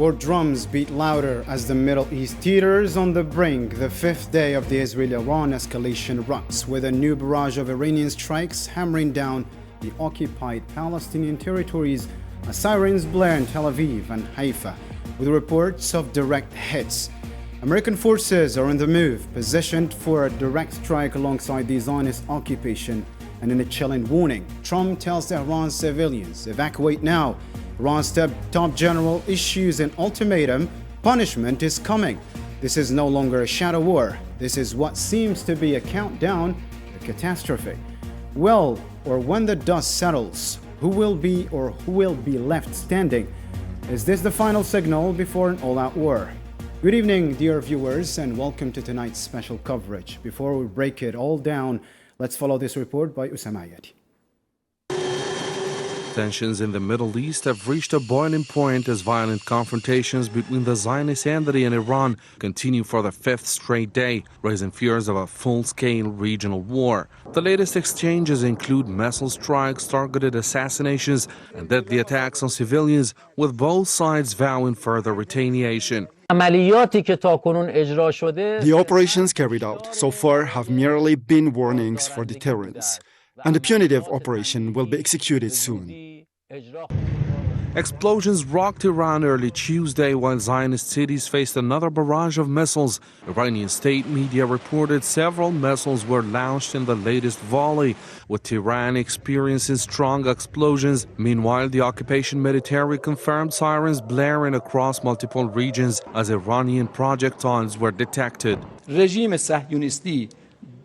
War drums beat louder as the Middle East teeters on the brink. The fifth day of the Israeli-Iran escalation erupts, with a new barrage of Iranian strikes hammering down the occupied Palestinian territories as sirens blare in Tel Aviv and Haifa, with reports of direct hits. American forces are on the move, positioned for a direct strike alongside the Zionist occupation. And in a chilling warning, Trump tells Tehran's civilians, evacuate now. Iran's top general issues an ultimatum. Punishment is coming. This is no longer a shadow war. This is what seems to be a countdown to catastrophe. Well, or when the dust settles, who will be left standing? Is this the final signal before an all-out war? Good evening, dear viewers, and welcome to tonight's special coverage. Before we break it all down, let's follow this report by Usama Ayati. Tensions in the Middle East have reached a boiling point as violent confrontations between the Zionist entity and Iran continue for the fifth straight day, raising fears of a full-scale regional war. The latest exchanges include missile strikes, targeted assassinations, and deadly attacks on civilians, with both sides vowing further retaliation. The operations carried out so far have merely been warnings for deterrence, and the punitive operation will be executed soon. Explosions rocked Iran early Tuesday while Zionist cities faced another barrage of missiles. Iranian state media reported several missiles were launched in the latest volley, with Tehran experiencing strong explosions. Meanwhile, the occupation military confirmed sirens blaring across multiple regions as Iranian projectiles were detected.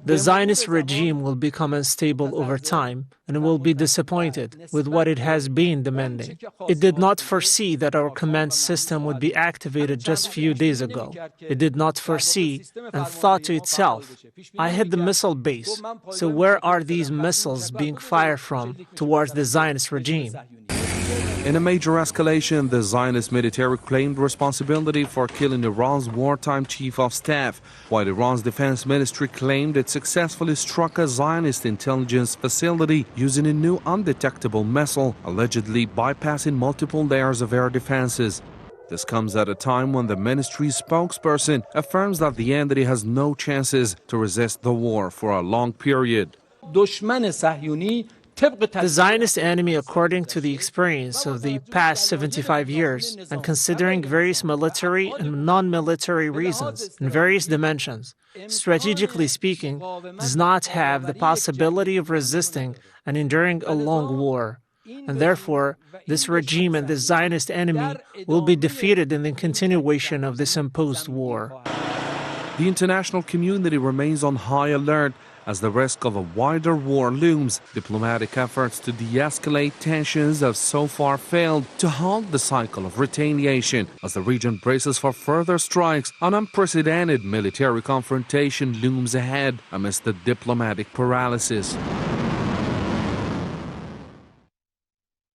The Zionist regime will become unstable over time and will be disappointed with what it has been demanding. It did not foresee that our command system would be activated just a few days ago. It did not foresee and thought to itself, I hit the missile base, so where are these missiles being fired from towards the Zionist regime? In a major escalation, the Zionist military claimed responsibility for killing Iran's wartime chief of staff, while Iran's defense ministry claimed it successfully struck a Zionist intelligence facility using a new undetectable missile, allegedly bypassing multiple layers of air defenses. This comes at a time when the ministry's spokesperson affirms that the entity has no chances to resist the war for a long period. The Zionist enemy, according to the experience of the past 75 years, and considering various military and non-military reasons in various dimensions, strategically speaking, does not have the possibility of resisting and enduring a long war. And therefore, this regime and the Zionist enemy will be defeated in the continuation of this imposed war. The international community remains on high alert as the risk of a wider war looms. Diplomatic efforts to de-escalate tensions have so far failed to halt the cycle of retaliation. As the region braces for further strikes, an unprecedented military confrontation looms ahead amidst the diplomatic paralysis.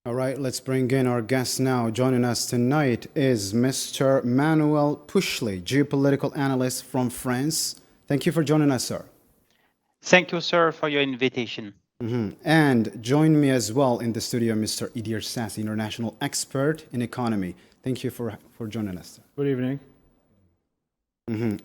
All right, let's bring in our guest now. Joining us tonight is Mr. Manuel Pushley, geopolitical analyst from France. Thank you for joining us, sir. Thank you, sir, for your invitation. And join me as well in the studio, Mr. Idir Sassi, international expert in economy. Thank you for joining us, sir. Good evening.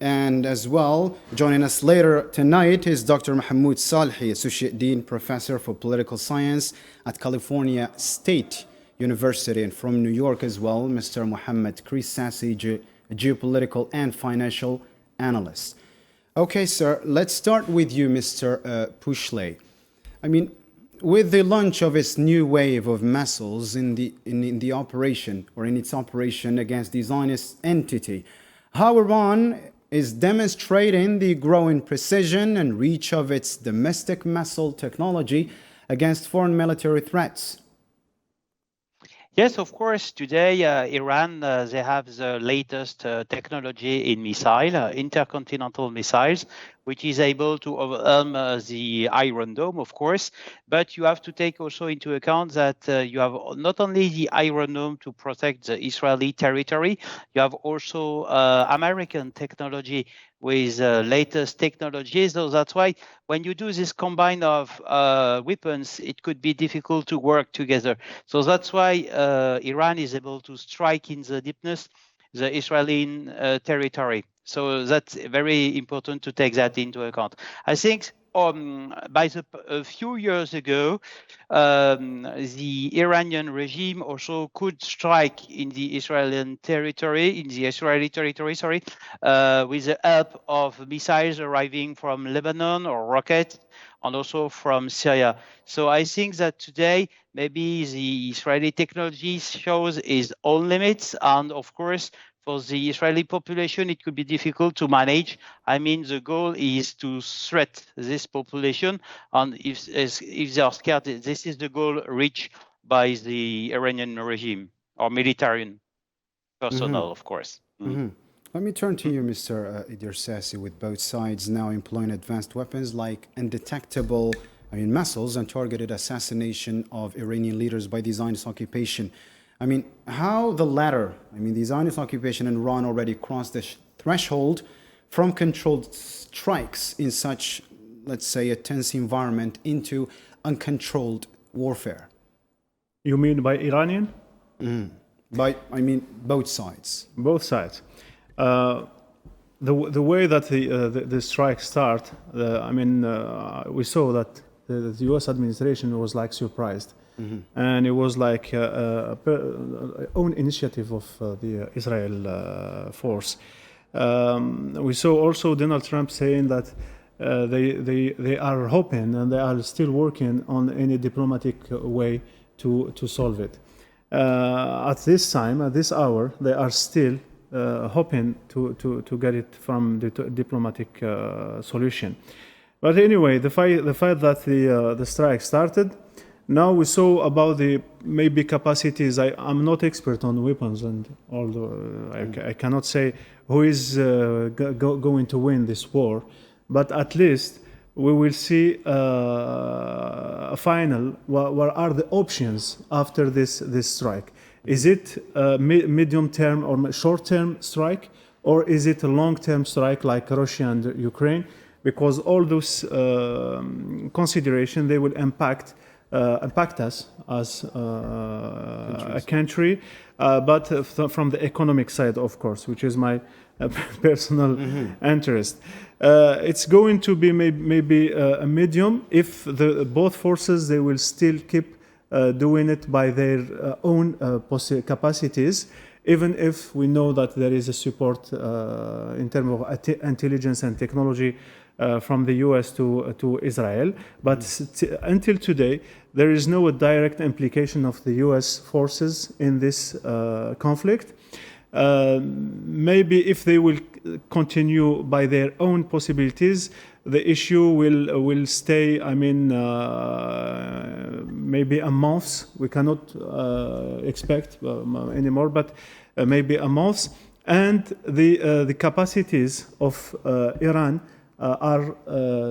And as well, joining us later tonight is Dr. Mahmoud Salhi, Associate Dean Professor for Political Science at California State University, and from New York as well, Mr. Mohammed Chris Sassi, geopolitical and financial analyst. Okay, sir, let's start with you, Mr. Pushley. I mean, with the launch of its new wave of missiles in the operation, or in its operation against the Zionist entity, how Iran is demonstrating the growing precision and reach of its domestic missile technology against foreign military threats? Yes, of course. Today, Iran, they have the latest technology in missile, intercontinental missiles, which is able to overwhelm the Iron Dome, of course. But you have to take also into account that you have not only the Iron Dome to protect the Israeli territory, you have also American technology with latest technologies. So that's why when you do this combine of weapons, it could be difficult to work together. So that's why Iran is able to strike in the deepness the Israeli territory. So that's very important to take that into account. I think a few years ago, the Iranian regime also could strike in the Israeli territory, with the help of missiles arriving from Lebanon or rockets, and also from Syria. So I think that today maybe the Israeli technology shows its own limits, and of course, for the Israeli population, it could be difficult to manage. I mean, the goal is to threat this population, and if they are scared, this is the goal reached by the Iranian regime or military personnel, of course. Let me turn to you, Mr. Idirsasi, with both sides now employing advanced weapons like undetectable missiles and targeted assassination of Iranian leaders by the Zionist occupation. I mean, how the latter, the Zionist occupation in Iran already crossed the threshold from controlled strikes in such, let's say, a tense environment into uncontrolled warfare. You mean by Iranian? Both sides. Both sides. The way that the strikes start, we saw that the U.S. administration was like surprised. And it was like own initiative of the Israel force. We saw also Donald Trump saying that they are hoping and they are still working on any diplomatic way to solve it. At this time, at this hour, they are still hoping to get it from the diplomatic solution. But anyway, the fact that the strike started. Now we saw about the maybe capacities. I'm not expert on weapons, and although I cannot say who is going to win this war, but at least we will see a final. What are the options after this strike? Is it a medium-term or short-term strike, or is it a long-term strike like Russia and Ukraine? Because all those considerations, they will impact us as a country, but from the economic side, of course, which is my personal interest. It's going to be maybe a medium if both forces, they will still keep doing it by their own capacities, even if we know that there is a support in terms of intelligence and technology from the US to Israel. But until today, there is no direct implication of the US forces in this conflict. Maybe if they will continue by their own possibilities, the issue will stay, maybe a month. We cannot expect anymore, but maybe a month. And the capacities of Iran are,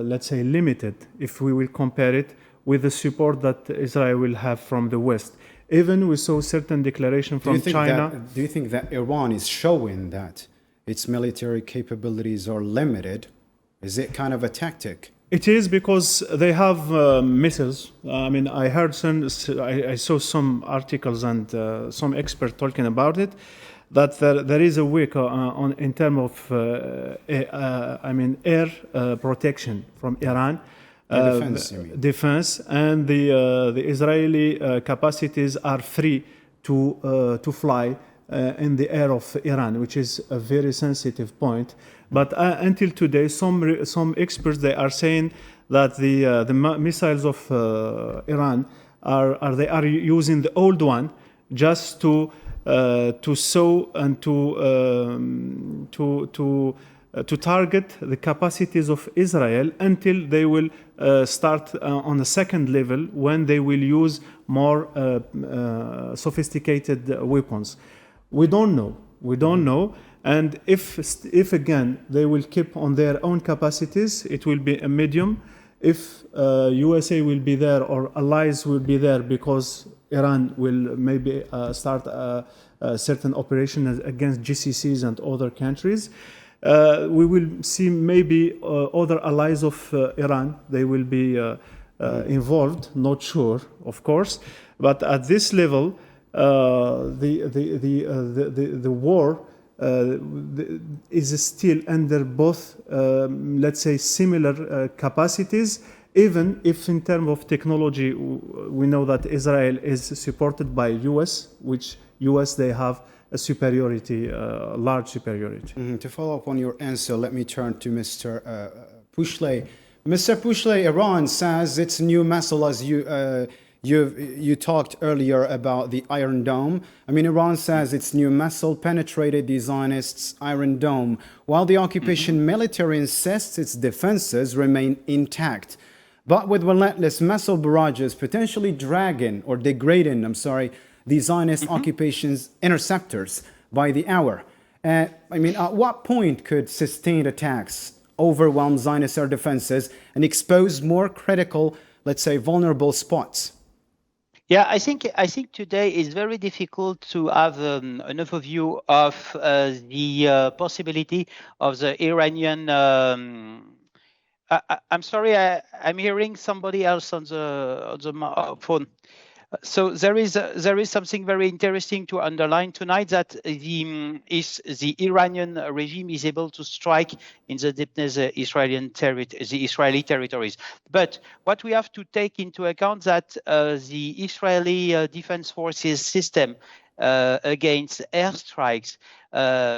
let's say, limited if we will compare it with the support that Israel will have from the West. Even we saw certain declaration from China. Do you think that Iran is showing that its military capabilities are limited? Is it kind of a tactic? It is, because they have missiles. I heard I saw some articles and some experts talking about it, that there is a weak in terms of air protection from Iran. Defense, and the Israeli capacities are free to fly in the air of Iran, which is a very sensitive point. But until today, some experts, they are saying that the missiles of Iran are using the old one just to sow and to target the capacities of Israel until they will start on a second level, when they will use more sophisticated weapons. We don't know. And if again they will keep on their own capacities, it will be a medium. If USA will be there or allies will be there, because Iran will maybe start a certain operation against GCCs and other countries. We will see maybe other allies of Iran. They will be involved. Not sure, of course, but at this level, the war is still under both, let's say, similar capacities. Even if in terms of technology, we know that Israel is supported by US, which US, they have a superiority, large superiority. To follow up on your answer, let me turn to Mr. Pushley. Mr. Pushley, Iran says its new missile, as you talked earlier about the Iron Dome. I mean, Iran says its new missile penetrated the Zionists' Iron Dome, while the occupation military insists its defenses remain intact. But with relentless missile barrages potentially degrading the Zionist occupation's interceptors by the hour. I mean, at what point could sustained attacks overwhelm Zionist air defenses and expose more critical, let's say, vulnerable spots? Yeah, I think today is very difficult to have an overview of the possibility of the Iranian. I'm sorry, I'm hearing somebody else on the phone. So there is something very interesting to underline tonight, that the Iranian regime is able to strike in the deepness the Israeli territories. But what we have to take into account that the Israeli Defense Forces system against airstrikes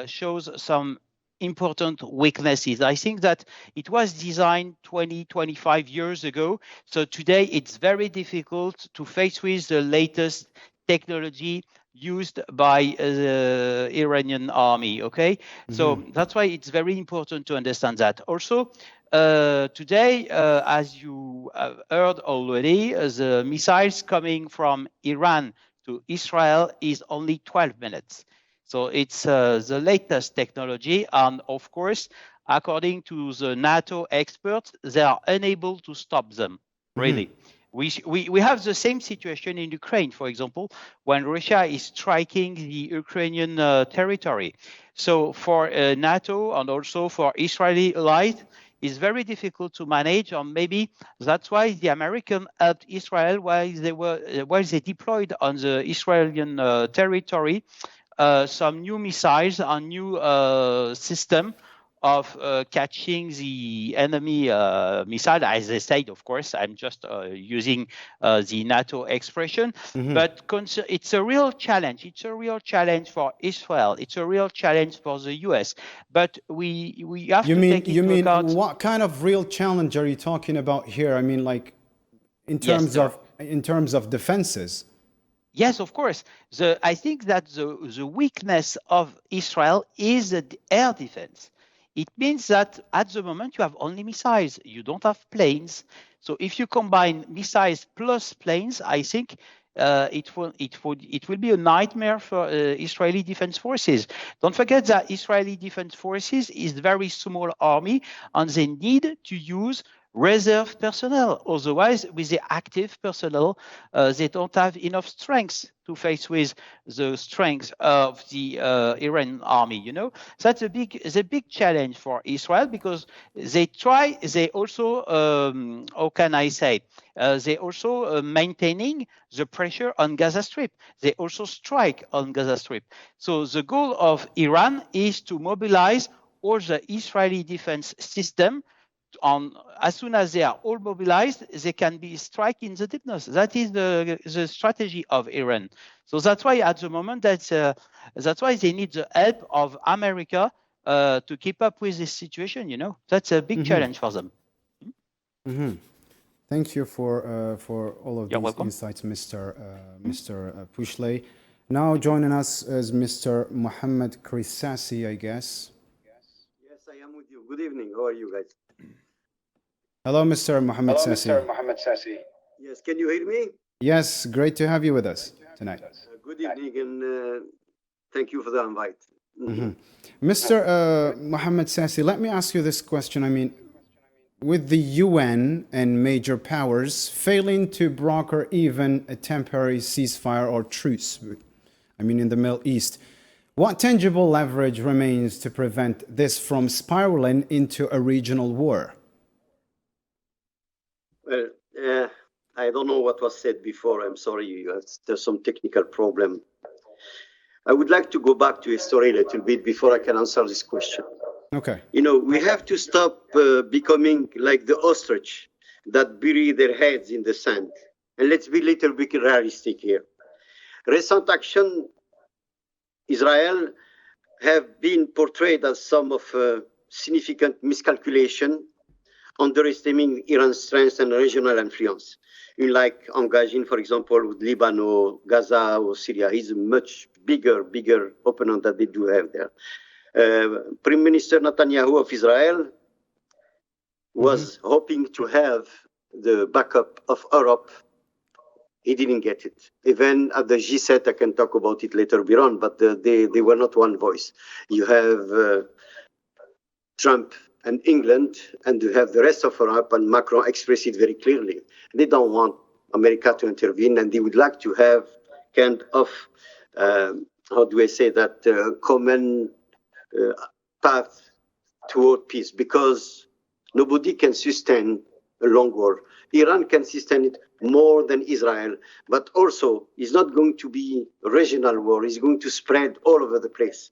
shows some important weaknesses. I think that it was designed 20-25 years ago. So today it's very difficult to face with the latest technology used by the Iranian army. Okay, so that's why it's very important to understand that. Also, today, as you have heard already, the missiles coming from Iran to Israel is only 12 minutes. So it's the latest technology, and of course, according to the NATO experts, they are unable to stop them, really. We have the same situation in Ukraine, for example, when Russia is striking the Ukrainian territory. So for NATO and also for Israeli allies, it's very difficult to manage, and maybe that's why the Americans helped Israel while they deployed on the Israeli territory some new missiles and new system of catching the enemy missile, as they said. Of course, I'm just using the NATO expression, but it's a real challenge. It's a real challenge for Israel. It's a real challenge for the US. But we have to take into account. What kind of real challenge are you talking about here? I mean, like in terms of defenses. Yes, of course. I think that the weakness of Israel is the air defense. It means that at the moment you have only missiles. You don't have planes. So if you combine missiles plus planes, I think it will be a nightmare for Israeli defense forces. Don't forget that Israeli defense forces is a very small army, and they need to use reserve personnel. Otherwise, with the active personnel, they don't have enough strength to face with the strength of the Iranian army. You know, so that's a big challenge for Israel, because they also, how can I say, they also maintaining the pressure on Gaza Strip. They also strike on Gaza Strip. So the goal of Iran is to mobilize all the Israeli defense system. As soon as they are all mobilized, they can be strike in the deepness. That is the strategy of Iran. So that's why at the moment that's why they need the help of America to keep up with this situation. You know, that's a big challenge for them. Thank you for all of these insights, Mr. Pushley. Now joining us is Mr. Mohammed Krissasi, I guess. Yes, I am with you. Good evening. How are you guys? Hello, Mr. Mohammed Sassi. Yes, can you hear me? Yes, great to have you with us tonight. Good evening, and thank you for the invite. Mr. Mohammed Sassi, let me ask you this question. I mean, with the UN and major powers failing to broker even a temporary ceasefire or truce, I mean, in the Middle East, What tangible leverage remains to prevent this from spiraling into a regional war? Well, I don't know what was said before. I'm sorry, there's some technical problem. I would like to go back to history a little bit before I can answer this question. Okay. You know, we have to stop becoming like the ostrich that bury their heads in the sand. And let's be a little bit realistic here. Recent action, Israel have been portrayed as some of significant miscalculation, underestimating Iran's strength and regional influence. In like engaging, for example, with Lebanon, Gaza, or Syria, he's a much bigger opponent that they do have there. Prime Minister Netanyahu of Israel was hoping to have the backup of Europe. He didn't get it. Even at the G7, I can talk about it later on, but they were not one voice. You have Trump and England, and you have the rest of Europe, and Macron expressed it very clearly. They don't want America to intervene, and they would like to have kind of, how do I say that, common path toward peace, because nobody can sustain a long war. Iran can sustain it more than Israel, but also it's not going to be a regional war. It's going to spread all over the place.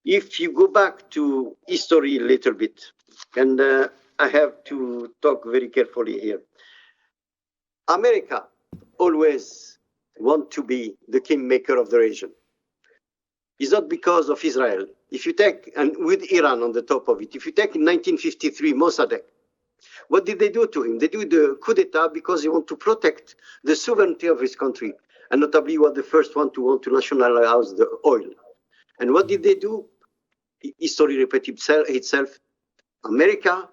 If you go back to history a little bit, and I have to talk very carefully here. America always want to be the kingmaker of the region. It's not because of Israel. If you take, and with Iran on the top of it, if you take in 1953 Mossadegh, what did they do to him? They do the coup d'etat because they want to protect the sovereignty of his country, and notably were the first one to want to nationalize the oil. And what did they do? History repeats itself. America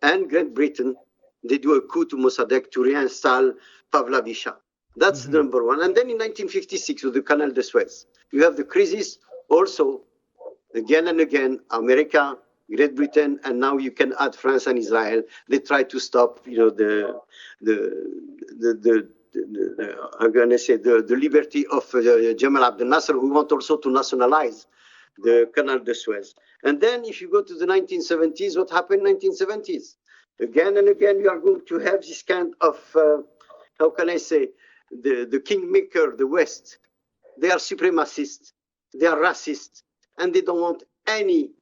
and Great Britain, they do a coup to Mossadegh to reinstall Pavlovsky Shah. That's number one. And then in 1956 with the Canal de Suez, you have the crisis also, again and again, America, Great Britain, and now you can add France and Israel. They try to stop, you know, the liberty of Jamal Abdel Nasser, who want also to nationalize the Canal de Suez. And then if you go to the 1970s, what happened in 1970s? Again and again, you are going to have this kind of, how can I say, the kingmaker, the West. They are supremacists, they are racist, and they don't want any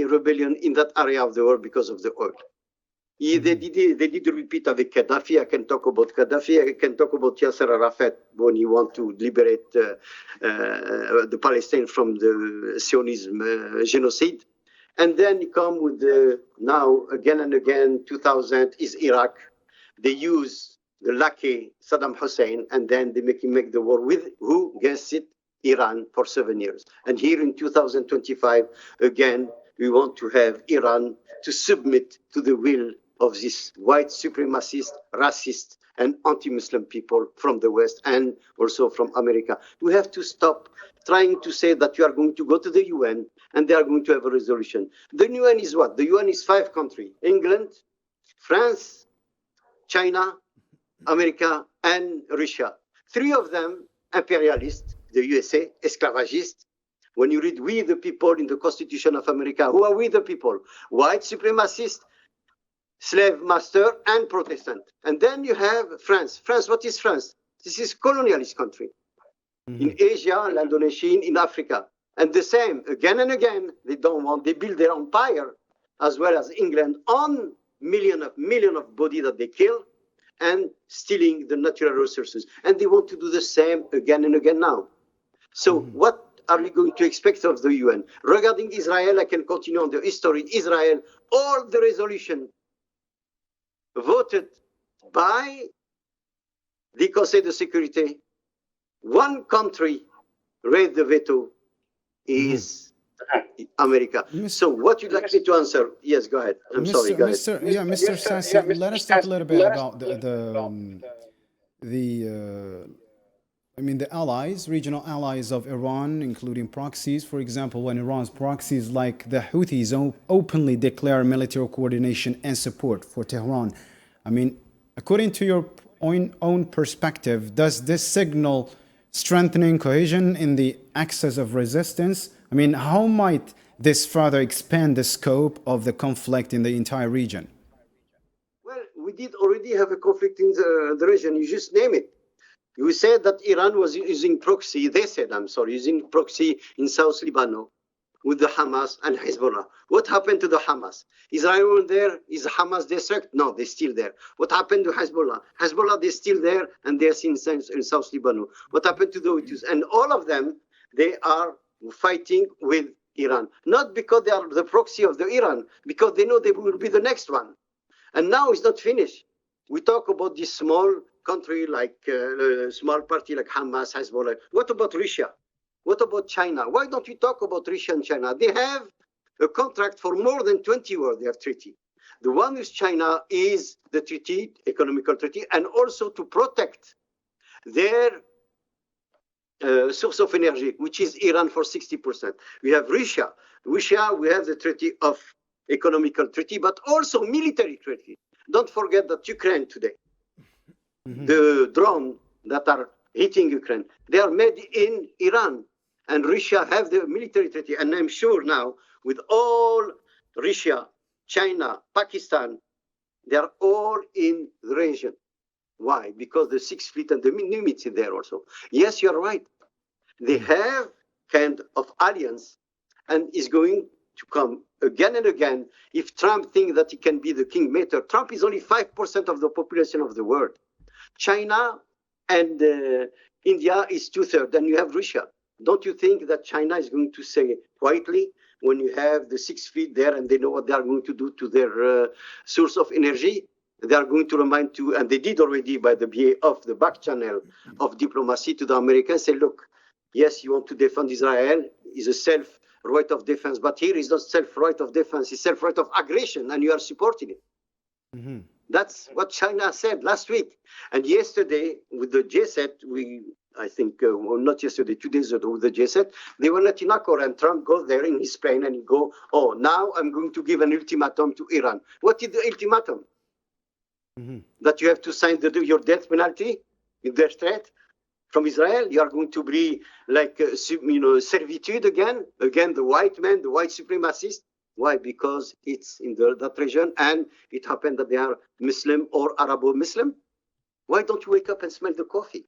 rebellion in that area of the world because of the oil. They did repeat with Gaddafi. I can talk about Gaddafi. I can talk about Yasser Arafat when he want to liberate the Palestine from the Zionism genocide. And then you come with now again and again, 2000 is Iraq. They use the lucky Saddam Hussein, and then they make the war with who? Guess it? Iran for 7 years. And here in 2025, again, we want to have Iran to submit to the will of this white supremacist, racist, and anti-Muslim people from the West and also from America. We have to stop trying to say that you are going to go to the UN and they are going to have a resolution. The UN is what? The UN is 5 countries: England, France, China, America, and Russia. 3 of them imperialist, the USA, esclavagist. When you read "We the People" in the Constitution of America, who are we the people? White supremacist, slave master, and Protestant. And then you have France. France, what is France? This is colonialist country. In Asia, in Indonesia, in Africa. And the same, again and again, they don't want, they build their empire, as well as England, on million of body that they kill, and stealing the natural resources. And they want to do the same again and again now. So what are we going to expect of the UN? Regarding Israel, I can continue on the history. Israel, all the resolution voted by the Conseil de Sécurité, one country raised the veto, is America. So what you'd like me to answer? Yes, go ahead. I'm sorry, go ahead. Mr. Sassi, let us talk a little bit about the allies, regional allies of Iran, including proxies. For example, when Iran's proxies like the Houthis openly declare military coordination and support for Tehran. I mean, according to your own perspective, does this signal strengthening cohesion in the axis of resistance, I mean, how might this further expand the scope of the conflict in the entire region? Well, we did already have a conflict in the region. You just name it. You said that Iran was using proxy. They said, I'm sorry, using proxy in South Lebanon with the Hamas and Hezbollah. What happened to the Hamas? Israel were there. Is Hamas destruct? No, they're still there. What happened to Hezbollah? Hezbollah, they're still there, and they're in South Lebanon. What happened to the Houthis? And all of them, they are fighting with Iran. Not because they are the proxy of the Iran, because they know they will be the next one. And now it's not finished. We talk about this small country like small party like Hamas, Hezbollah. What about Russia? What about China? Why don't we talk about Russia and China? They have a contract for more than 20 years. They have treaty. The one with China is the treaty, economical treaty, and also to protect their source of energy, which is Iran for 60%. We have Russia. Russia, we have the treaty of economical treaty, but also military treaty. Don't forget that Ukraine today, the drone that are hitting Ukraine, they are made in Iran. And Russia have the military treaty. And I'm sure now with all Russia, China, Pakistan, they are all in the region. Why? Because the Sixth Fleet and the Nimitz is there also. Yes, you're right. They have kind of alliance and is going to come again and again. If Trump thinks that he can be the kingmaker, Trump is only 5% of the population of the world. China and India is 2/3, and you have Russia. Don't you think that China is going to say quietly when you have the Sixth Fleet there and they know what they are going to do to their source of energy? They are going to remind to, and they did already by the way of the back channel of diplomacy to the Americans, say, look, yes, you want to defend Israel, is a self right of defense, but here is not self right of defense, it's self right of aggression, and you are supporting it. That's what China said last week. And yesterday with the G7, I think, well, not yesterday, 2 days ago with the G7, they were not in accord, and Trump goes there in his plane and he go, oh, now I'm going to give an ultimatum to Iran. What is the ultimatum? That you have to sign your death penalty in their threat from Israel? You are going to be like, servitude again, the white man, the white supremacist. Why? Because it's in that region, and it happened that they are Muslim or Arabo-Muslim. Why don't you wake up and smell the coffee?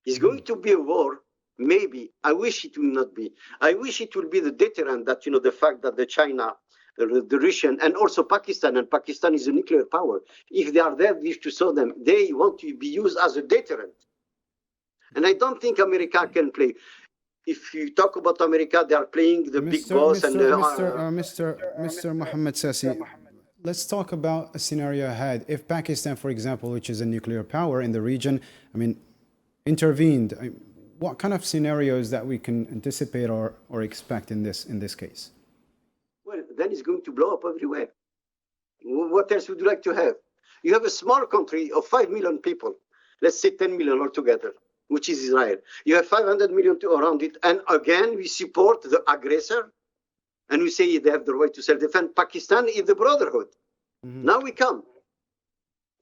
It's going to be a war, maybe. I wish it will not be. I wish it will be the deterrent that, the fact that the China, the Russian, and also Pakistan, and Pakistan is a nuclear power. If they are there, we have to show them. They want to be used as a deterrent. And I don't think America can play. If you talk about America, they are playing the big boss. Mr. Mohammed Sassi, let's talk about a scenario ahead. If Pakistan, for example, which is a nuclear power in the region, intervened, what kind of scenarios that we can anticipate or expect in this case? Well, then it's going to blow up everywhere. What else would you like to have? You have a small country of 5 million people, let's say 10 million altogether, which is Israel. You have 500 million around it, and again, we support the aggressor, and we say they have the right to self-defend. Pakistan is the brotherhood. Now we come.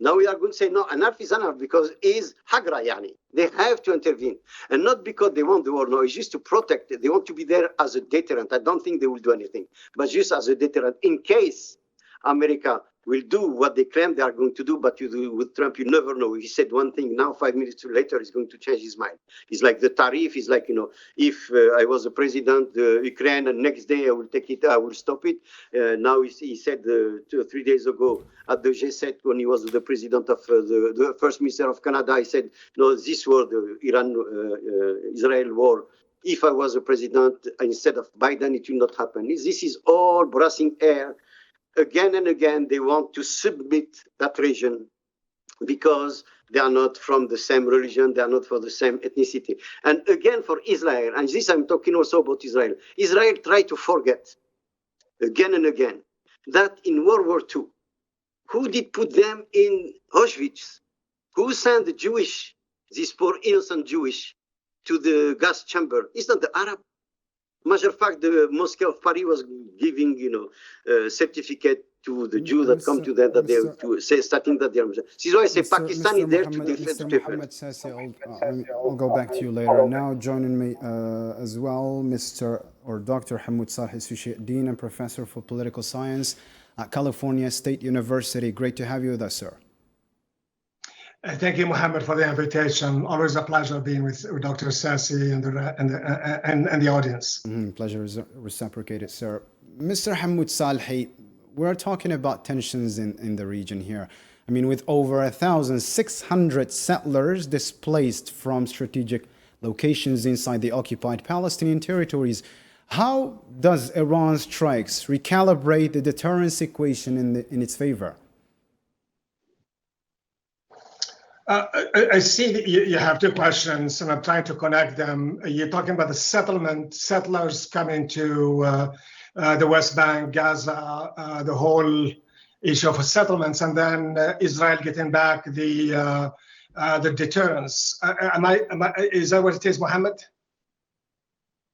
Now we are going to say, no, enough is enough, because is Hagra, yani. They have to intervene. And not because they want the war, no, it's just to protect it. They want to be there as a deterrent. I don't think they will do anything, but just as a deterrent in case America will do what they claim they are going to do, but with Trump, you never know. He said one thing, now 5 minutes later, he's going to change his mind. It's like the tariff is like, if I was the president, Ukraine, and next day I will take it, I will stop it. Now he said 2 or 3 days ago at the G7, when he was the president of the first minister of Canada, he said, no, this war, the Iran-Israel war, if I was a president instead of Biden, it will not happen. This is all brassing air. Again and again, they want to submit that region because they are not from the same religion, they are not for the same ethnicity. And again, for Israel, and this I'm talking also about Israel, Israel tried to forget again and again that in World War II, who did put them in Auschwitz? Who sent the Jewish, these poor innocent Jewish, to the gas chamber? It's not the Arab. Matter of fact, the Mosque of Paris was giving, certificate to the Jews that come to them, that they to say, starting that they are Muslims. This is why I say Pakistan is there to defend the difference. I'll go back to you later. Now joining me as well, Mr. or Dr. Hamoud Salhi, Associate Dean and Professor for Political Science at California State University. Great to have you with us, sir. Thank you, Mohammed, for the invitation. Always a pleasure being with Dr. Sassi and the audience. Pleasure is reciprocated, sir. Mr. Hamoud Salhi, we're talking about tensions in the region here. I mean, with over 1,600 settlers displaced from strategic locations inside the occupied Palestinian territories, how does Iran's strikes recalibrate the deterrence equation in its favor? I see that you have two questions, and I'm trying to connect them. You're talking about the settlers coming to the West Bank, Gaza, the whole issue of settlements, and then Israel getting back the deterrence. Is that what it is, Mohammed?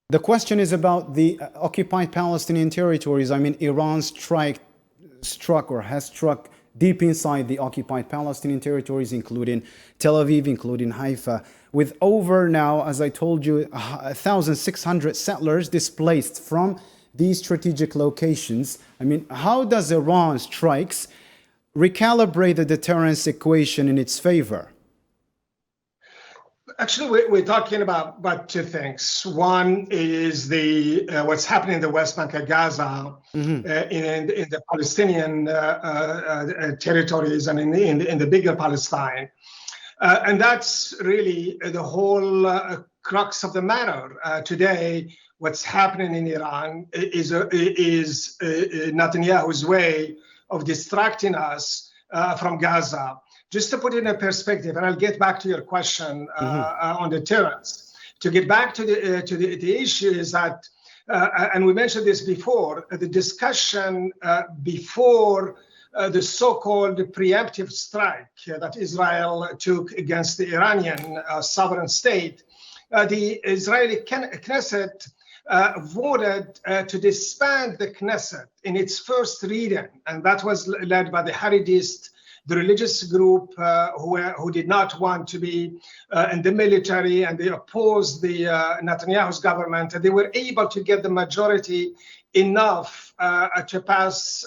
The question is about the occupied Palestinian territories. I mean, Iran struck or has struck deep inside the occupied Palestinian territories, including Tel Aviv, including Haifa, with over now, as I told you, 1,600 settlers displaced from these strategic locations. I mean, how does Iran's strikes recalibrate the deterrence equation in its favor? Actually, we're talking about two things. One is the what's happening in the West Bank and Gaza, in the Palestinian territories and in the bigger Palestine, and that's really the whole crux of the matter today. What's happening in Iran is Netanyahu's way of distracting us from Gaza. Just to put it in perspective, and I'll get back to your question on deterrence. To get back to the issue is that, and we mentioned this before, the discussion before the so-called preemptive strike that Israel took against the Iranian sovereign state, the Israeli Knesset voted to disband the Knesset in its first reading, and that was led by the Haredist, the religious group who did not want to be in the military, and they opposed the Netanyahu's government, and they were able to get the majority enough to pass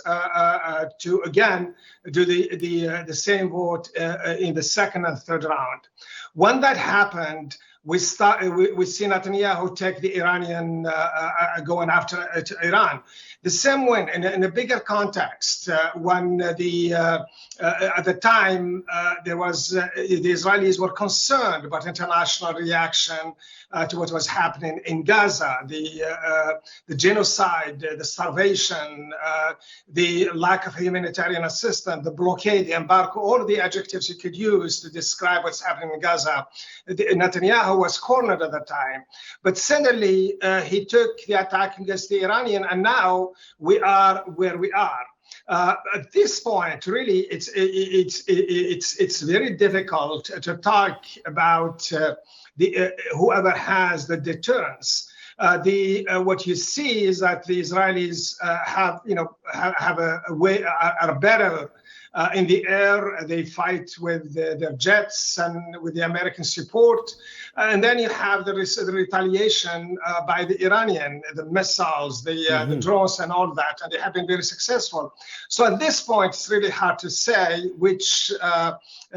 to again do the same vote in the second and third round. When that happened, we see Netanyahu take the Iranian going after Iran. The same way, in a bigger context, when at the time there was the Israelis were concerned about international reaction to what was happening in Gaza, the genocide, the starvation, the lack of humanitarian assistance, the blockade, the embargo, all of the adjectives you could use to describe what's happening in Gaza. Netanyahu was cornered at the time, but suddenly he took the attack against the Iranian, and now we are where we are. At this point, really, it's very difficult to talk about whoever has the deterrence. What you see is that the Israelis have a way, are better in the air. They fight with their jets and with the American support. And then you have the retaliation by the Iranian, the missiles, the drones and all that, and they have been very successful. So at this point, it's really hard to say which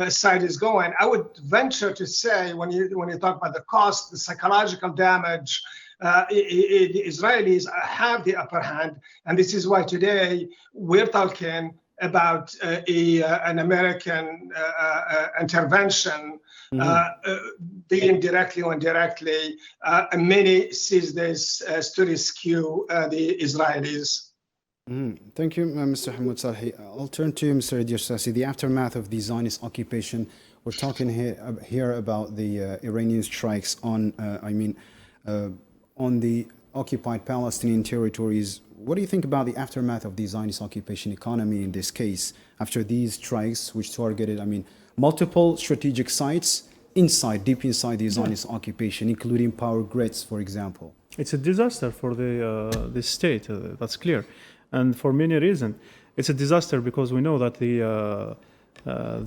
side is going. I would venture to say, when you talk about the cost, the psychological damage, the Israelis have the upper hand, and this is why today we're talking about an American intervention, being directly or indirectly. Many sees this to rescue the Israelis. Thank you, Mr. Hamoud Salhi. I'll turn to you, Mr. Idir Sassi. The aftermath of the Zionist occupation. We're talking here about the Iranian strikes on, on the occupied Palestinian territories. What do you think about the aftermath of the Zionist occupation economy in this case, after these strikes, which targeted, multiple strategic sites deep inside the Zionist occupation, including power grids, for example? It's a disaster for the state, that's clear, and for many reasons. it's a disaster because we know that the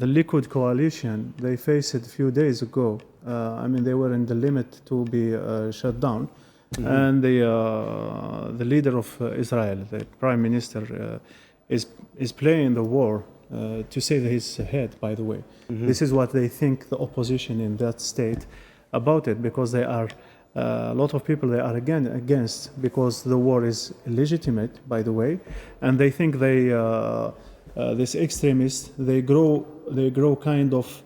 Liquid coalition, they faced it a few days ago. I mean, they were in the limit to be shut down. And the leader of Israel, the prime minister, is playing the war to save his head, by the way. This is what they think, the opposition in that state, about it, because they are a lot of people they are again against, because the war is illegitimate, by the way, and they think this extremists they grow kind of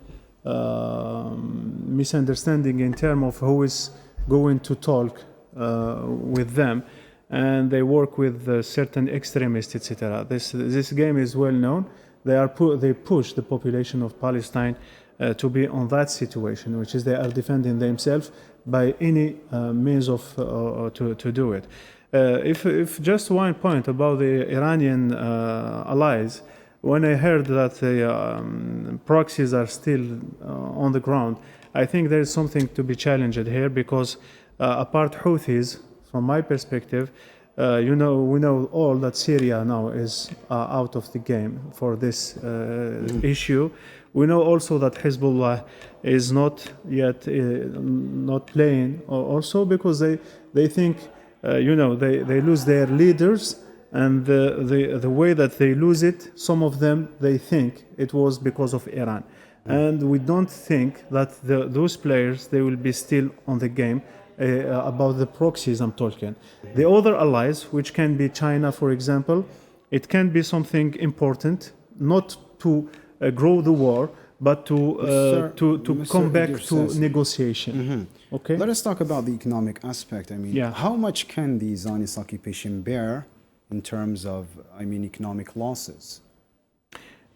misunderstanding in terms of who is going to talk with them, and they work with certain extremists, etc. This game is well known. They push the population of Palestine to be on that situation, which is they are defending themselves by any means of to do it. If just one point about the Iranian allies, when I heard that the proxies are still on the ground, I think there is something to be challenged here, because apart Houthis, from my perspective, we know all that Syria now is out of the game for this issue. We know also that Hezbollah is not yet not playing, also because they think, they lose their leaders, and the way that they lose it, some of them, they think it was because of Iran. And we don't think that those players, they will be still on the game. About the proxies I'm talking. The other allies, which can be China, for example, it can be something important, not to grow the war, but to come back to negotiation. Okay. Let us talk about the economic aspect. I mean, how much can the Zionist occupation bear in terms of, economic losses?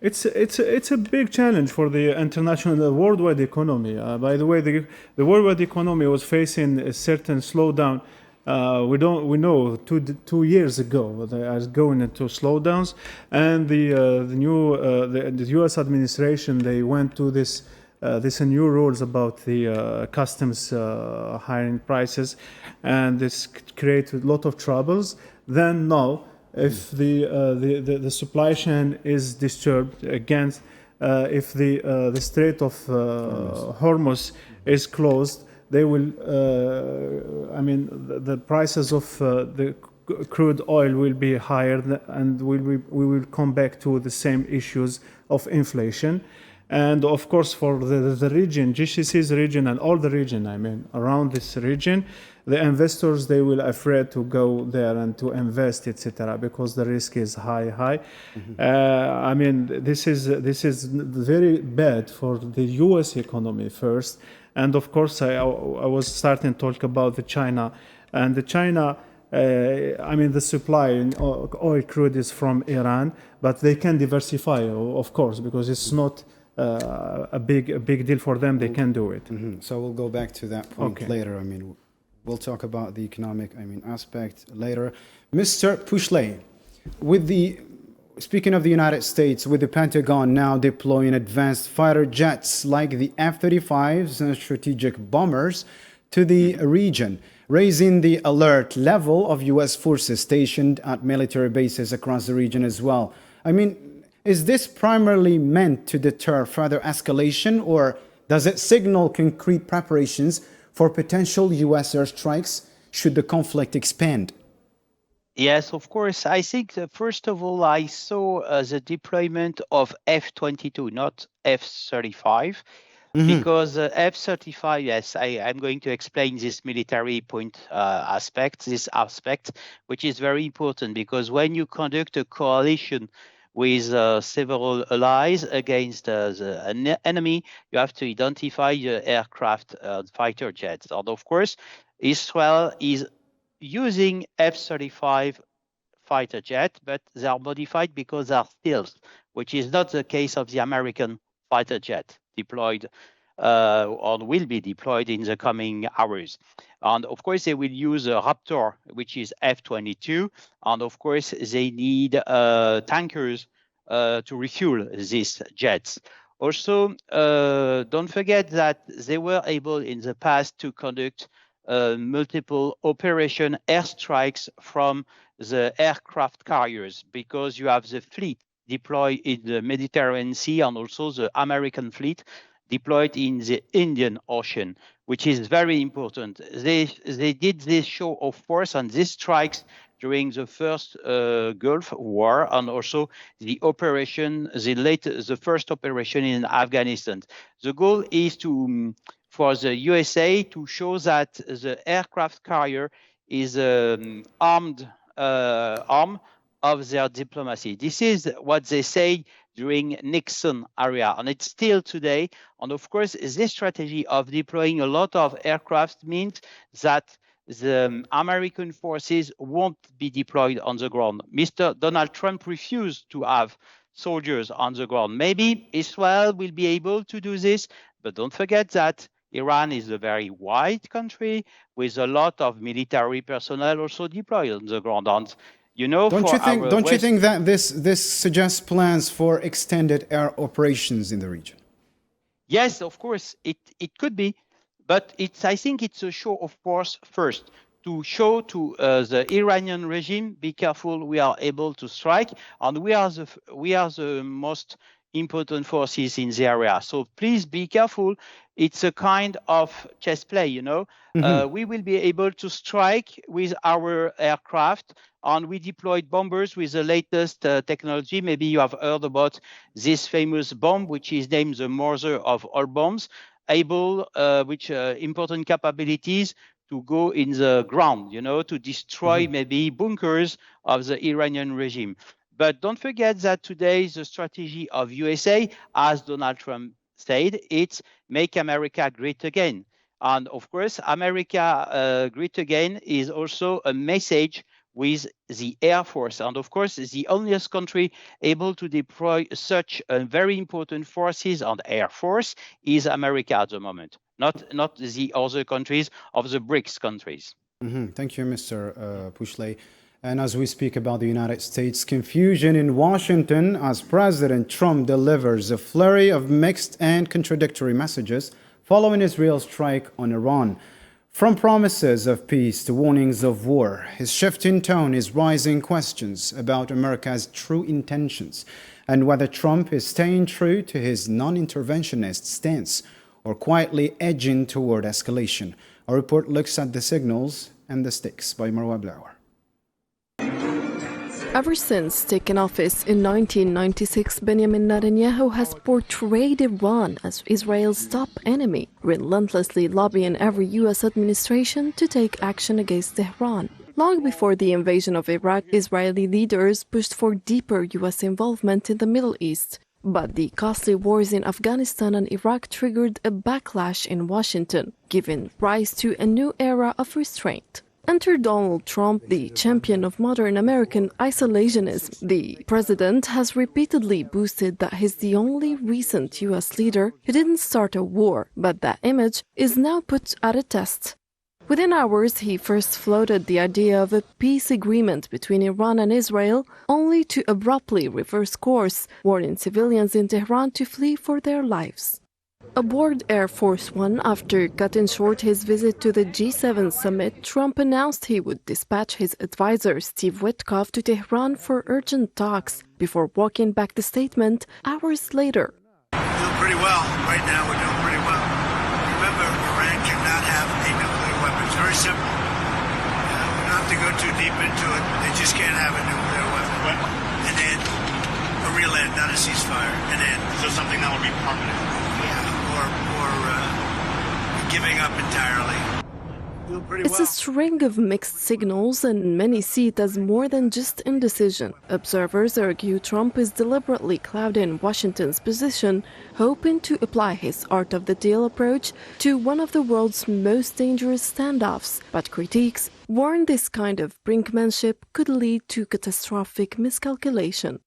It's a big challenge for the international worldwide economy. By the way, the worldwide economy was facing a certain slowdown. We know 2 years ago they are going into slowdowns, and the U.S. administration, they went to this new rules about the customs hiring prices, and this created a lot of troubles. Then now, if the supply chain is disturbed again, if the Strait of Hormuz is closed, they will. The prices of the crude oil will be higher, and we will come back to the same issues of inflation. And of course, for the region, GCC's region, and all the region, around this region, the investors, they will afraid to go there and to invest, etc., because the risk is high. This is very bad for the U.S. economy first, and of course, I was starting to talk about the China, and the China. The supply in oil crude is from Iran, but they can diversify, of course, because it's not a big deal for them. They can do it. So we'll go back to that point later. We'll talk about the economic aspect later. Mr. Pushley, speaking of the United States, with the Pentagon now deploying advanced fighter jets like the F-35s and strategic bombers to the region, raising the alert level of U.S. forces stationed at military bases across the region as well. Is this primarily meant to deter further escalation, or does it signal concrete preparations for potential U.S. airstrikes should the conflict expand? Yes, of course. I think first of all, I saw the deployment of F-22, not F-35, because F-35, yes, I'm going to explain this military aspect, which is very important, because when you conduct a coalition with several allies against an enemy, you have to identify the aircraft fighter jets. And of course, Israel is using F-35 fighter jet, but they are modified because they are stealth, which is not the case of the American fighter jet deployed or will be deployed in the coming hours. And of course, they will use a Raptor, which is F-22. And of course, they need tankers to refuel these jets. Also, don't forget that they were able in the past to conduct multiple operation airstrikes from the aircraft carriers, because you have the fleet deployed in the Mediterranean Sea and also the American fleet deployed in the Indian Ocean, which is very important. They did this show of force and these strikes during the first Gulf War and also the first operation in Afghanistan. The goal is for the USA to show that the aircraft carrier is arm of their diplomacy. This is what they say during Nixon area, and it's still today. And of course, this strategy of deploying a lot of aircraft means that the American forces won't be deployed on the ground. Mr. Donald Trump refused to have soldiers on the ground. Maybe Israel will be able to do this, but don't forget that Iran is a very wide country with a lot of military personnel also deployed on the ground. And don't you think that this suggests plans for extended air operations in the region? Yes, of course, it could be, but I think it's a show of force first to show to the Iranian regime, be careful, we are able to strike, and we are the most important forces in the area. So please be careful. It's a kind of chess play, We will be able to strike with our aircraft, and we deployed bombers with the latest technology. Maybe you have heard about this famous bomb, which is named the mother of all bombs, which important capabilities to go in the ground, to destroy maybe bunkers of the Iranian regime. But don't forget that today the strategy of USA, as Donald Trump said, it's make America great again. And of course, America great again is also a message with the Air Force. And of course, the only country able to deploy such a very important forces on Air Force is America at the moment, not the other countries of the BRICS countries. Thank you, Mr. Pouchelet. And as we speak about the United States, confusion in Washington as President Trump delivers a flurry of mixed and contradictory messages following Israel's strike on Iran. From promises of peace to warnings of war, his shifting tone is raising questions about America's true intentions and whether Trump is staying true to his non-interventionist stance or quietly edging toward escalation. Our report looks at the signals and the stakes by Marwa Blauer. Ever since taking office in 1996, Benjamin Netanyahu has portrayed Iran as Israel's top enemy, relentlessly lobbying every U.S. administration to take action against Tehran. Long before the invasion of Iraq, Israeli leaders pushed for deeper U.S. involvement in the Middle East. But the costly wars in Afghanistan and Iraq triggered a backlash in Washington, giving rise to a new era of restraint. Enter Donald Trump, the champion of modern American isolationism. The president has repeatedly boasted that he's the only recent U.S. leader who didn't start a war, but that image is now put at a test. Within hours, he first floated the idea of a peace agreement between Iran and Israel, only to abruptly reverse course, warning civilians in Tehran to flee for their lives. Aboard Air Force One, after cutting short his visit to the G7 summit, Trump announced he would dispatch his advisor Steve Witkoff to Tehran for urgent talks, before walking back the statement hours later. We're doing pretty well. Right now, we're doing pretty well. Remember, Iran cannot have a nuclear weapon. It's very simple. We don't have to go too deep into it. They just can't have a nuclear weapon. And then a real end, not a ceasefire. And then so something that would be permanent. Giving up entirely. It's a string of mixed signals, and many see it as more than just indecision. Observers argue Trump is deliberately clouding Washington's position, hoping to apply his art of the deal approach to one of the world's most dangerous standoffs. But critics warn this kind of brinkmanship could lead to catastrophic miscalculation.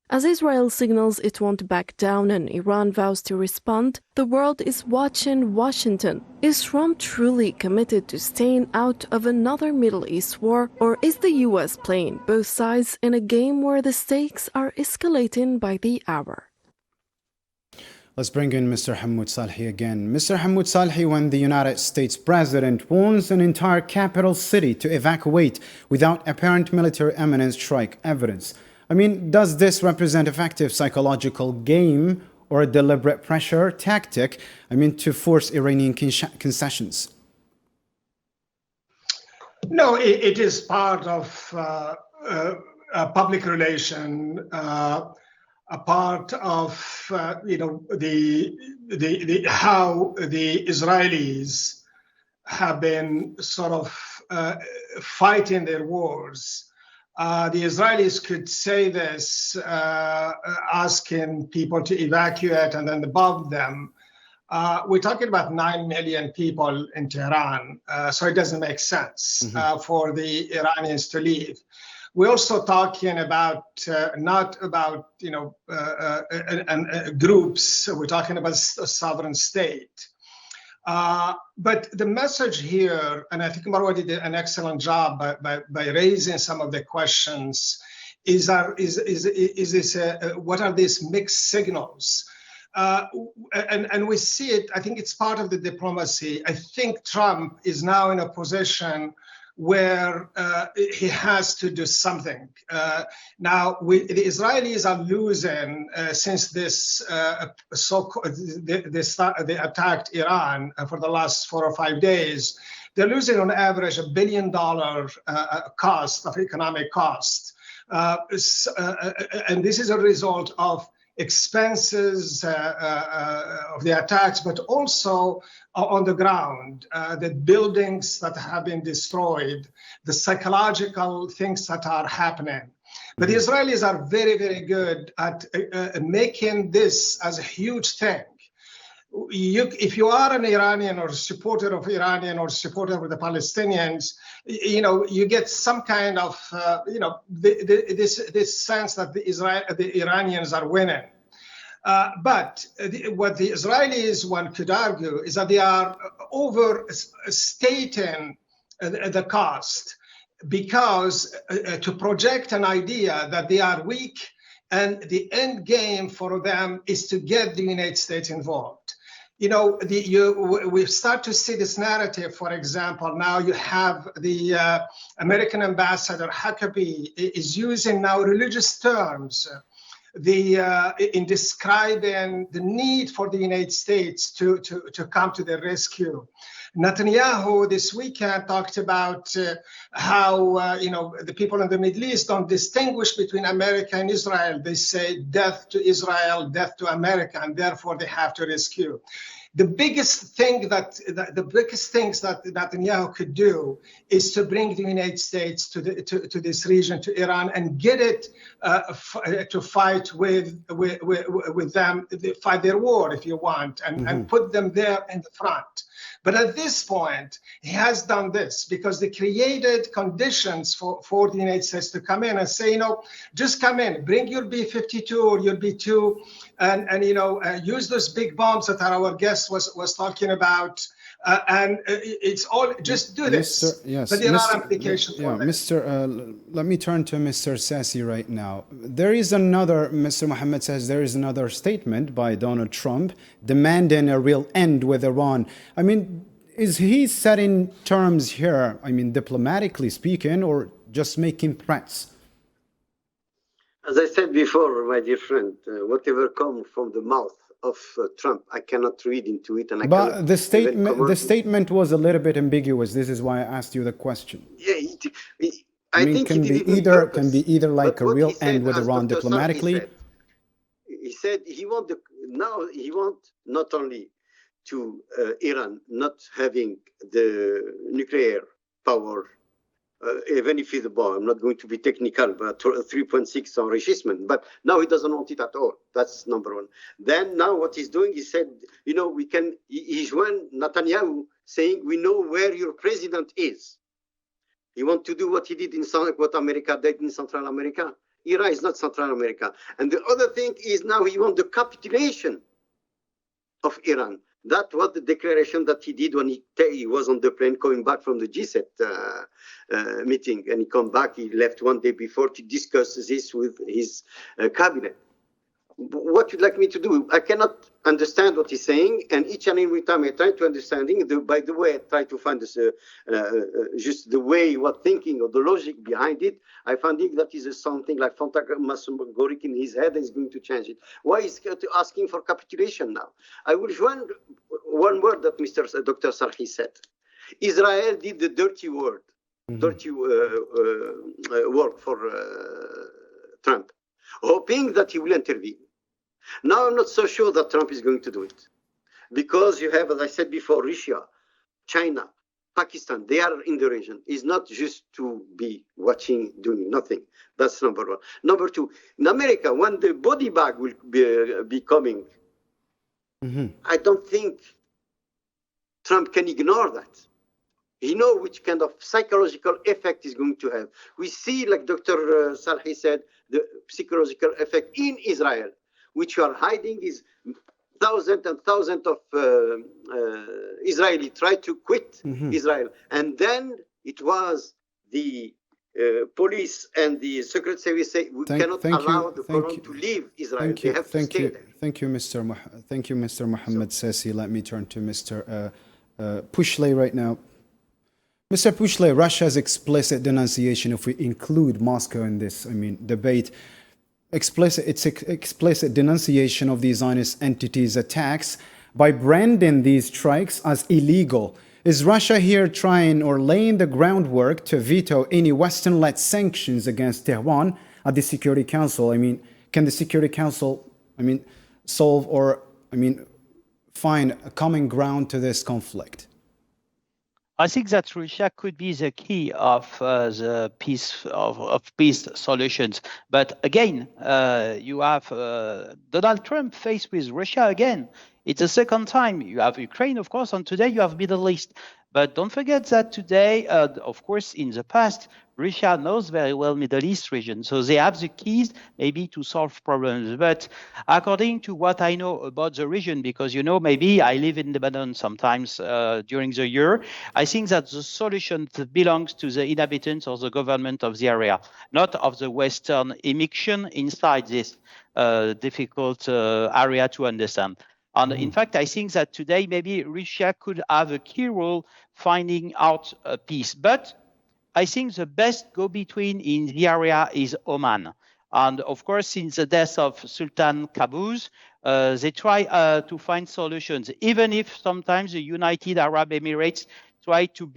As Israel signals it won't back down and Iran vows to respond, the world is watching Washington. Is Trump truly committed to staying out of another Middle East war, or is the U.S. playing both sides in a game where the stakes are escalating by the hour? Let's bring in Mr. Hamoud Salhi again. Mr. Hamoud Salhi, when the United States president warns an entire capital city to evacuate without apparent military imminence strike evidence, I mean, does this represent effective psychological game or a deliberate pressure tactic, I mean, to force Iranian concessions? No, it is part of public relation, a part of the how the Israelis have been sort of fighting their wars. The Israelis could say this, asking people to evacuate and then bomb them. We're talking about 9 million people in Tehran, so it doesn't make sense for the Iranians to leave. We're also talking about not about groups. We're talking about a sovereign state. But the message here, and I think Marwa did an excellent job by raising some of the questions, is this what are these mixed signals? And we see it. I think it's part of the diplomacy. I think Trump is now in a position where he has to do something. Now, the Israelis are losing since they attacked Iran for the last 4 or 5 days. They're losing on average $1 billion cost of economic cost. And this is a result of expenses of the attacks, but also on the ground, the buildings that have been destroyed, the psychological things that are happening. But the Israelis are very, very good at making this as a huge thing. If you are an Iranian or supporter of Iranian or supporter of the Palestinians, you get some kind of, this sense that the Iranians are winning. But what the Israelis, one could argue, is that they are overstating the cost because to project an idea that they are weak and the end game for them is to get the United States involved. We start to see this narrative. For example, now you have the American ambassador Huckabee is using now religious terms in describing the need for the United States to come to the rescue. Netanyahu this weekend talked about how the people in the Middle East don't distinguish between America and Israel. They say death to Israel, death to America, and therefore they have to rescue. The biggest things that Netanyahu could do is to bring the United States to this region, to Iran, and get it to fight with them, fight their war, if you want, and put them there in the front. But at this point, he has done this because they created conditions for the United States to come in and say, just come in, bring your B-52 or your B-2, and use those big bombs that our guest was talking about. And it's all, just do this. Yes, but there are applications for this. Let me turn to Mr. Sassi right now. There is another, Mr. Mohammed says, there is another statement by Donald Trump demanding a real end with Iran. I mean, is he setting terms here, diplomatically speaking, or just making threats? As I said before, my dear friend, whatever comes from the mouth of Trump, I cannot read into it, and the statement was a little bit ambiguous. This is why I asked you the question. Yeah, I think can be either like a real end with Iran diplomatically. He said he want not only to Iran not having the nuclear power. Even if it's a bomb, I'm not going to be technical, but 3.6 enrichment. But now he doesn't want it at all. That's number one. Then now what he's doing, he said, he's one Netanyahu saying, we know where your president is. He wants to do what he did what America did in Central America. Iran is not Central America. And the other thing is now he wants the capitulation of Iran. That was the declaration that he did when he was on the plane coming back from the G7 meeting. And he come back, he left one day before to discuss this with his cabinet. what you'd like me to do? I cannot understand what he's saying, and each and every time I try to understanding. By the way, I try to find this, just the way, what thinking or the logic behind it. I find it that is something like phantasmagoric in his head, and he's going to change it. Why is he asking for capitulation now? I will join one word that Dr. Sarhi said. Israel did the dirty work for Trump, hoping that he will intervene. Now I'm not so sure that Trump is going to do it, because you have, as I said before, Russia, China, Pakistan, they are in the region. It's not just to be watching, doing nothing. That's number one. Number two, in America, when the body bag will be coming, I don't think Trump can ignore that. He knows which kind of psychological effect is going to have. We see, like Dr. Salhi said, the psychological effect in Israel, which you are hiding is thousands and thousands of Israelis try to quit Israel. And then it was the police and the Secret Service say we cannot allow the Quran to leave Israel. They have to stay there. Thank you, Mr. Mohammed Sassi. Let me turn to Mr. Pushley right now. Mr. Pushley, Russia's explicit denunciation, if we include Moscow in this, debate, its explicit denunciation of these Zionist entities' attacks by branding these strikes as illegal. Is Russia here trying or laying the groundwork to veto any Western-led sanctions against Tehran at the Security Council? Can the Security Council, solve or, find a common ground to this conflict? I think that Russia could be the key of the peace solutions. But again, you have Donald Trump faced with Russia again. It's the second time. You have Ukraine, of course, and today you have Middle East. But don't forget that today, of course, in the past, Russia knows very well Middle East region. So they have the keys maybe to solve problems. But according to what I know about the region, because, maybe I live in Lebanon sometimes during the year, I think that the solution belongs to the inhabitants or the government of the area, not of the Western immixtion inside this difficult area to understand. And in fact, I think that today maybe Russia could have a key role finding out a peace. But I think the best go-between in the area is Oman. And of course, since the death of Sultan Qaboos, they try to find solutions, even if sometimes the United Arab Emirates try to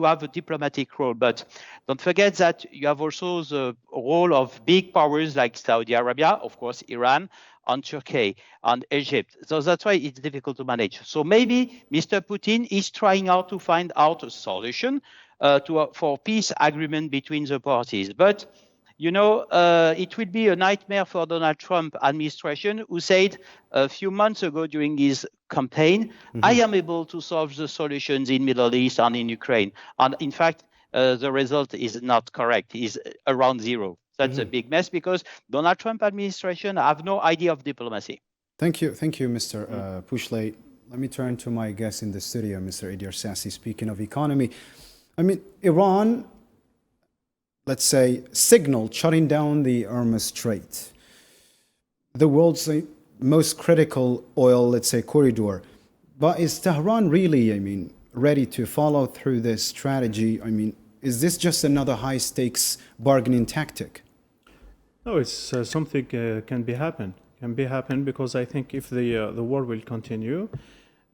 have a diplomatic role. But don't forget that you have also the role of big powers like Saudi Arabia, of course, Iran, and Turkey and Egypt. So that's why it's difficult to manage. So maybe Mr. Putin is trying out to find out a solution for peace agreement between the parties. But, it will be a nightmare for Donald Trump administration, who said a few months ago during his campaign, I am able to solve the solutions in Middle East and in Ukraine. And in fact, the result is not correct. It's around zero. That's a big mess because Donald Trump administration have no idea of diplomacy. Thank you, Mr. Pushley. Let me turn to my guest in the studio, Mr. Idir Sassi. Speaking of economy, Iran, let's say, signaled shutting down the Hormuz Strait, the world's most critical oil, let's say, corridor. But is Tehran really, ready to follow through this strategy? Is this just another high-stakes bargaining tactic? No, it's something can be happen because I think if the war will continue,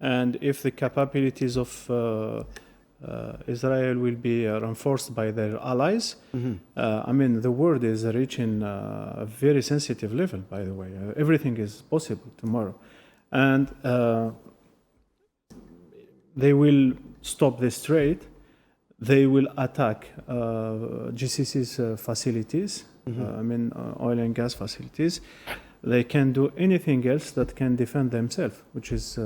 and if the capabilities of Israel will be reinforced by their allies, the world is reaching a very sensitive level. By the way, everything is possible tomorrow, and they will stop the strait. They will attack GCC's facilities, oil and gas facilities. They can do anything else that can defend themselves, which is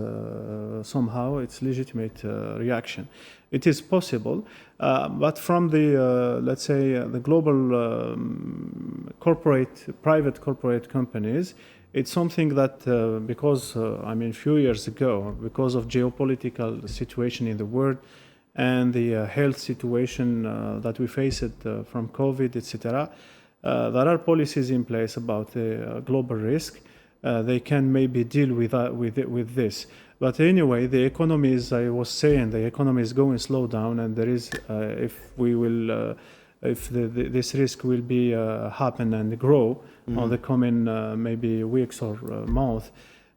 somehow its legitimate reaction. It is possible, but from the, let's say, the global private corporate companies, it's something that because, a few years ago, because of geopolitical situation in the world, and the health situation that we faced from COVID, etc. There are policies in place about the global risk. they can maybe deal with this. But anyway, the economy is, I was saying, the economy is going slow down, and there is, if this risk will be happen and grow on the coming maybe weeks or month,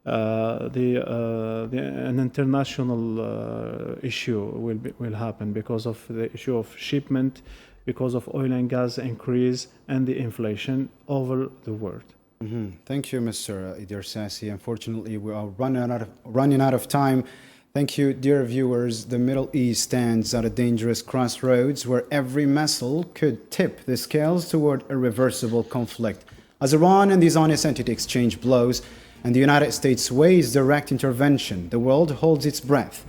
an international issue will happen because of the issue of shipment, because of oil and gas increase and the inflation over the world. Thank you, Mr. Idrissasi. Unfortunately, we are running out of time. Thank you, dear viewers. The Middle East stands at a dangerous crossroads where every missile could tip the scales toward irreversible conflict. As Iran and these honest entities exchange blows and the United States weighs direct intervention, the world holds its breath.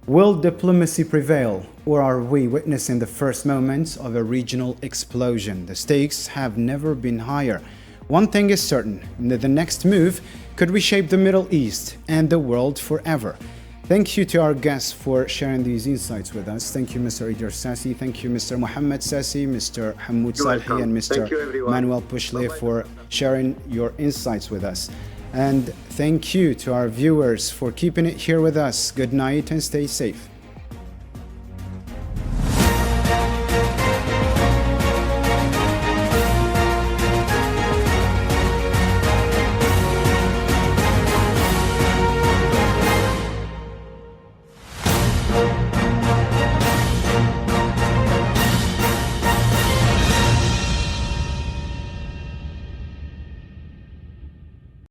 Will diplomacy prevail, or are we witnessing the first moments of a regional explosion? The stakes have never been higher. One thing is certain, the next move could reshape the Middle East and the world forever. Thank you to our guests for sharing these insights with us. Thank you, Mr. Idrissasi. Thank you, Mr. Mohammed Sassi, Mr. Hamoud Salhi, and Mr. Manuel Pushle for sharing your insights with us. And thank you to our viewers for keeping it here with us. Good night and stay safe.